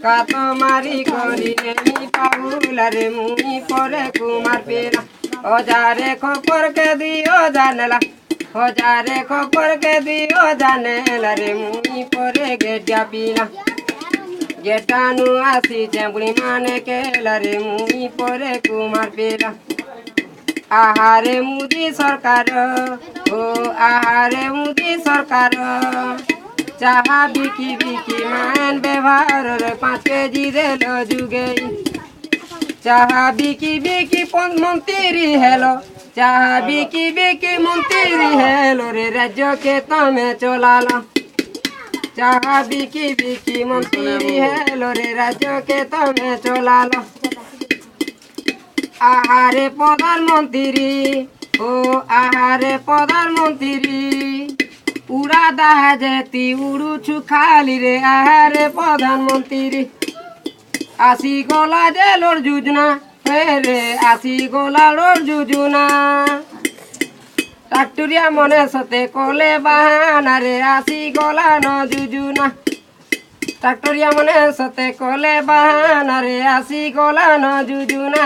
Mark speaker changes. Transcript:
Speaker 1: কাত মারি করি নেমি পাহুলারে মুই পরে কুমার পেলা হজারে খপরকে দিও জানেলা হজারে খপরকে দিও জানেলা রে মুই পরে গেটিয়া পিলা গেটানু আসি চেম্পুড়ি মানে কেলা রে মুই পরে কুমার পেলা আহারে মুদি সরকার ও আহারে মুদি সরকার চাহা বিকি বিকি মান ব্যবহার 5 কেজি দেল যুগে চাহা বিকি বিকি মন্ত্রী হেলো চাহা বিকি বিকি মন্ত্রী হেলো রে রাজ্যকে তুমি চলাল চাহা বিকি বিকি মন্ত্রী হেলো রে রাজ্যকে তুমি চলাল আহারে প্রধানমন্ত্রী ও আহারে প্রধানমন্ত্রী উড়া জাহাজেতি উড়ুছু খালি রে আহারে প্রধানমন্ত্রী আসি গলা জেলোর যোজনা রে আসি গলা লোর যোজনা টাকটুরিয়া মনে সতে কলে বাহানা রে আসি গলা ন যোজনা টাকটুরিয়া মনে সতে কলে বাহানা রে আসি গলা ন যোজনা